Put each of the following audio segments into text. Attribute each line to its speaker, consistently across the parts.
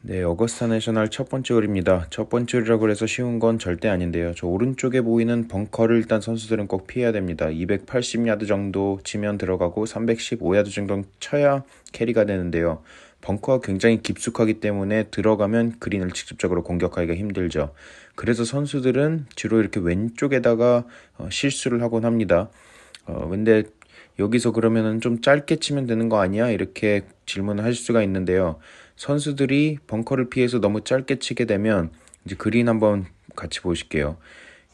Speaker 1: 네, 어거스타 내셔널 첫 번째 홀입니다. 첫 번째 홀이라고 해서 쉬운 건 절대 아닌데요. 저 오른쪽에 보이는 벙커를 일단 선수들은 꼭 피해야 됩니다. 280야드 정도 치면 들어가고 315야드 정도 쳐야 캐리가 되는데요. 벙커가 굉장히 깊숙하기 때문에 들어가면 그린을 직접적으로 공격하기가 힘들죠. 그래서 선수들은 주로 이렇게 왼쪽에다가 실수를 하곤 합니다. 근데 여기서 그러면은 좀 짧게 치면 되는 거 아니야? 이렇게 질문을 하실 수가 있는데요. 선수들이 벙커를 피해서 너무 짧게 치게 되면 이제 그린 한번 같이 보실게요.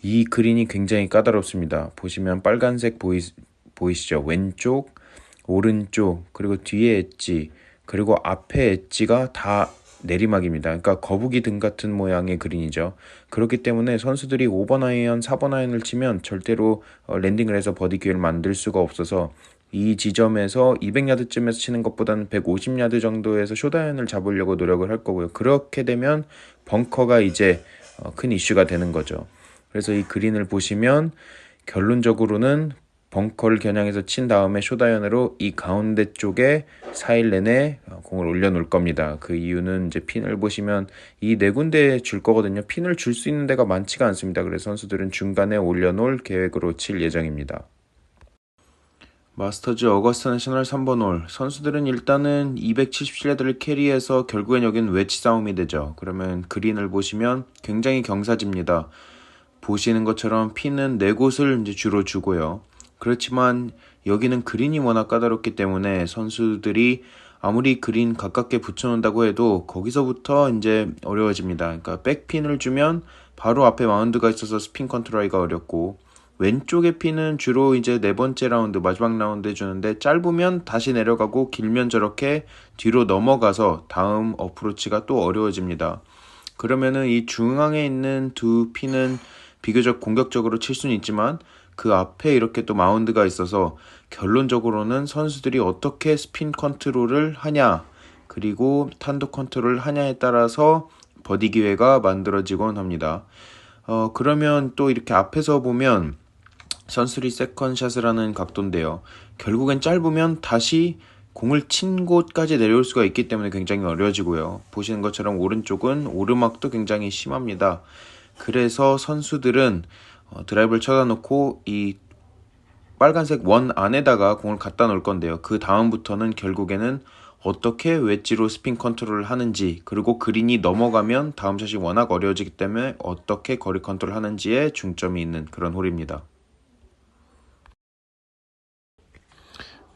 Speaker 1: 이 그린이 굉장히 까다롭습니다. 보시면 빨간색 보이시죠? 왼쪽, 오른쪽, 그리고 뒤에 엣지, 그리고 앞에 엣지가 다 내리막입니다. 그러니까 거북이 등 같은 모양의 그린이죠. 그렇기 때문에 선수들이 5번 아이언, 4번 아이언을 치면 절대로 랜딩을 해서 버디 기회를 만들 수가 없어서 이 지점에서 200야드쯤에서 치는 것보다는 150야드 정도에서 숏아이언을 잡으려고 노력을 할 거고요. 그렇게 되면 벙커가 이제 큰 이슈가 되는 거죠. 그래서 이 그린을 보시면 결론적으로는 벙커를 겨냥해서 친 다음에 숏아이언으로 이 가운데 쪽에 4일 내내 공을 올려놓을 겁니다. 그 이유는 이제 핀을 보시면 이 네 군데에 줄 거거든요. 핀을 줄 수 있는 데가 많지가 않습니다. 그래서 선수들은 중간에 올려놓을 계획으로 칠 예정입니다. 마스터즈 어거스타 내셔널 3번 홀. 선수들은 일단은 277야드를 캐리해서 결국엔 여긴 웨지 싸움이 되죠. 그러면 그린을 보시면 굉장히 경사집니다. 보시는 것처럼 핀은 네 곳을 이제 주로 주고요. 그렇지만 여기는 그린이 워낙 까다롭기 때문에 선수들이 아무리 그린 가깝게 붙여놓는다고 해도 거기서부터 이제 어려워집니다. 그러니까 백핀을 주면 바로 앞에 마운드가 있어서 스핀 컨트롤하기가 어렵고, 왼쪽에 핀은 주로 이제 네 번째 라운드, 마지막 라운드 해주는데 짧으면 다시 내려가고 길면 저렇게 뒤로 넘어가서 다음 어프로치가 또 어려워집니다. 그러면은 이 중앙에 있는 두 핀은 비교적 공격적으로 칠 수는 있지만 그 앞에 이렇게 또 마운드가 있어서 결론적으로는 선수들이 어떻게 스핀 컨트롤을 하냐, 그리고 탄도 컨트롤을 하냐에 따라서 버디 기회가 만들어지곤 합니다. 그러면 또 이렇게 앞에서 보면 선수들이 세컨샷을 하는 각도인데요. 결국엔 짧으면 다시 공을 친 곳까지 내려올 수가 있기 때문에 굉장히 어려워지고요. 보시는 것처럼 오른쪽은 오르막도 굉장히 심합니다. 그래서 선수들은 드라이브를 쳐다 놓고 이 빨간색 원 안에다가 공을 갖다 놓을 건데요. 그 다음부터는 결국에는 어떻게 웨지로 스핀 컨트롤을 하는지, 그리고 그린이 넘어가면 다음 샷이 워낙 어려워지기 때문에 어떻게 거리 컨트롤 하는지에 중점이 있는 그런 홀입니다.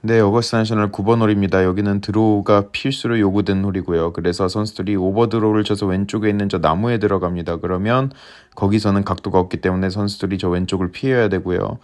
Speaker 1: 네, 어거스타 내셔널 9번 홀입니다. 여기는 드로우가 필수로 요구된 홀이고요. 그래서 선수들이 오버 드로우를 쳐서 왼쪽에 있는 저 나무에 들어갑니다. 그러면 거기서는 각도가 없기 때문에 선수들이 저 왼쪽을 피해야 되고요.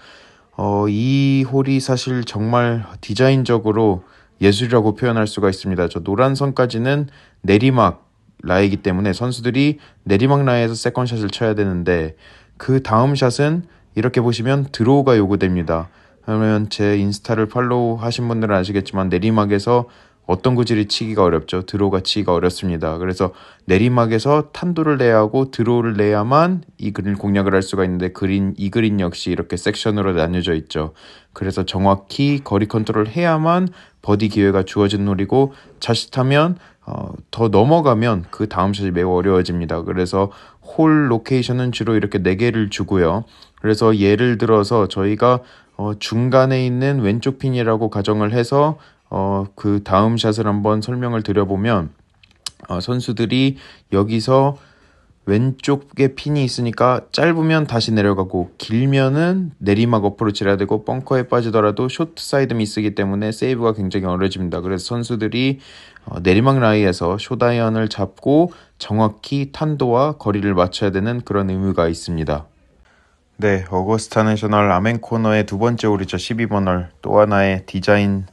Speaker 1: 이 홀이 사실 정말 디자인적으로 예술이라고 표현할 수가 있습니다. 저 노란 선까지는 내리막 라이기 때문에 선수들이 내리막 라이에서 세컨샷을 쳐야 되는데, 그 다음 샷은 이렇게 보시면 드로우가 요구됩니다. 그러면 제 인스타를 팔로우 하신 분들은 아시겠지만 내리막에서 어떤 구질이 치기가 어렵죠. 드로우가 치기가 어렵습니다. 그래서 내리막에서 탄도를 내야 하고 드로우를 내야만 이 그린을 공략을 할 수가 있는데, 이 그린 역시 이렇게 섹션으로 나뉘어져 있죠. 그래서 정확히 거리 컨트롤 해야만 버디 기회가 주어진 홀이고, 자칫하면 더 넘어가면 그 다음 샷이 매우 어려워집니다. 그래서 홀 로케이션은 주로 이렇게 4개를 주고요. 그래서 예를 들어서 저희가 중간에 있는 왼쪽 핀이라고 가정을 해서 그 다음 샷을 한번 설명을 드려보면, 선수들이 여기서 왼쪽에 핀이 있으니까 짧으면 다시 내려가고 길면은 내리막 어프로치를 해야 되고, 벙커에 빠지더라도 쇼트 사이드 미스이기 때문에 세이브가 굉장히 어려집니다. 그래서 선수들이 내리막 라이에서 숏아이언을 잡고 정확히 탄도와 거리를 맞춰야 되는 그런 의무가 있습니다. 네, 어거스타 내셔널 아멘 코너의 두 번째 홀이죠. 12번 홀. 또 하나의 디자인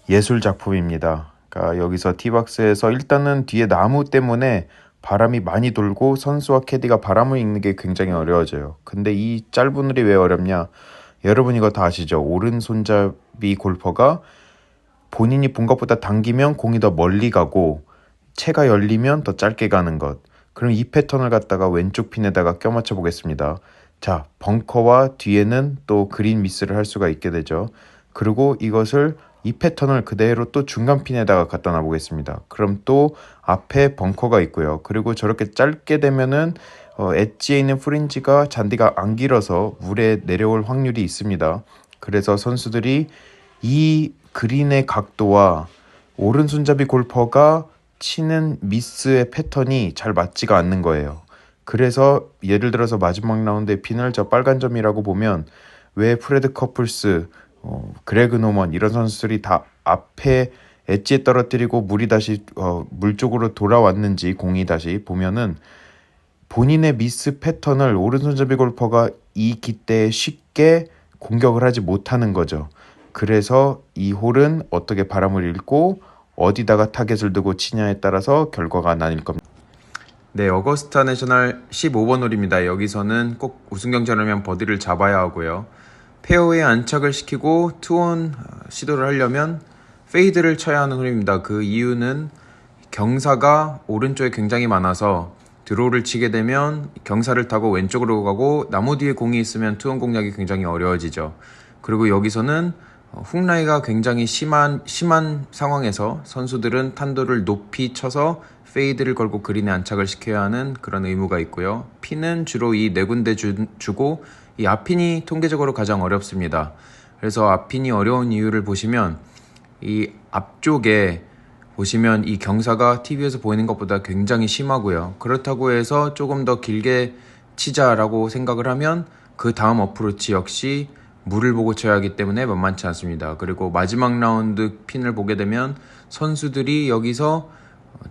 Speaker 1: 예술 작품입니다. 그러니까 여기서 티박스에서 일단은 뒤에 나무 때문에 바람이 많이 돌고 선수와 캐디가 바람을 읽는 게 굉장히 어려워져요. 근데 이 짧은 홀이 왜 어렵냐? 여러분 이거 다 아시죠? 오른손잡이 골퍼가 본인이 본 것보다 당기면 공이 더 멀리 가고 채가 열리면 더 짧게 가는 것. 그럼 이 패턴을 갖다가 왼쪽 핀에다가 껴맞춰 보겠습니다. 자, 벙커와 뒤에는 또 그린 미스를 할 수가 있게 되죠. 그리고 이것을 이 패턴을 그대로 또 중간 핀에다가 갖다 놔 보겠습니다. 그럼 또 앞에 벙커가 있고요. 그리고 저렇게 짧게 되면은 엣지에 있는 프린지가 잔디가 안 길어서 물에 내려올 확률이 있습니다. 그래서 선수들이 이 그린의 각도와 오른손잡이 골퍼가 치는 미스의 패턴이 잘 맞지가 않는 거예요. 그래서 예를 들어서 마지막 라운드의 핀을 저 빨간 점이라고 보면 왜 프레드 커플스, 그레그 노먼 이런 선수들이 다 앞에 엣지에 떨어뜨리고 물이 다시 물 쪽으로 돌아왔는지 공이 다시 보면은 본인의 미스 패턴을 오른손잡이 골퍼가 이 기대에 쉽게 공격을 하지 못하는 거죠. 그래서 이 홀은 어떻게 바람을 읽고 어디다가 타겟을 두고 치냐에 따라서 결과가 나뉠 겁니다. 네, 어거스타 내셔널 15번 홀입니다. 여기서는 꼭 우승 경쟁하려면 버디를 잡아야 하고요. 페어웨이에 안착을 시키고 투온 시도를 하려면 페이드를 쳐야 하는 홀입니다. 그 이유는 경사가 오른쪽에 굉장히 많아서 드로우를 치게 되면 경사를 타고 왼쪽으로 가고 나무 뒤에 공이 있으면 투혼 공략이 굉장히 어려워지죠. 그리고 여기서는 훅라이가 굉장히 심한 상황에서 선수들은 탄도를 높이 쳐서 페이드를 걸고 그린에 안착을 시켜야 하는 그런 의무가 있고요. 핀은 주로 이 네 군데 주고 이 앞핀이 통계적으로 가장 어렵습니다. 그래서 앞핀이 어려운 이유를 보시면 이 앞쪽에 보시면 이 경사가 TV에서 보이는 것보다 굉장히 심하고요. 그렇다고 해서 조금 더 길게 치자라고 생각을 하면 그 다음 어프로치 역시 물을 보고 쳐야 하기 때문에 만만치 않습니다. 그리고 마지막 라운드 핀을 보게 되면 선수들이 여기서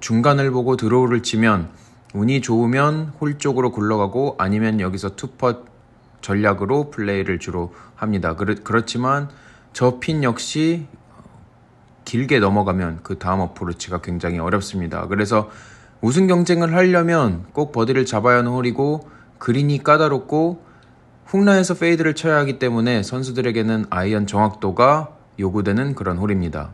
Speaker 1: 중간을 보고 드로우를 치면 운이 좋으면 홀 쪽으로 굴러가고 아니면 여기서 투펫 전략으로 플레이를 주로 합니다. 그렇지만 저 핀 역시 길게 넘어가면 그 다음 어프로치가 굉장히 어렵습니다. 그래서 우승 경쟁을 하려면 꼭 버디를 잡아야 하는 홀이고 그린이 까다롭고 훅라에서 페이드를 쳐야 하기 때문에 선수들에게는 아이언 정확도가 요구되는 그런 홀입니다.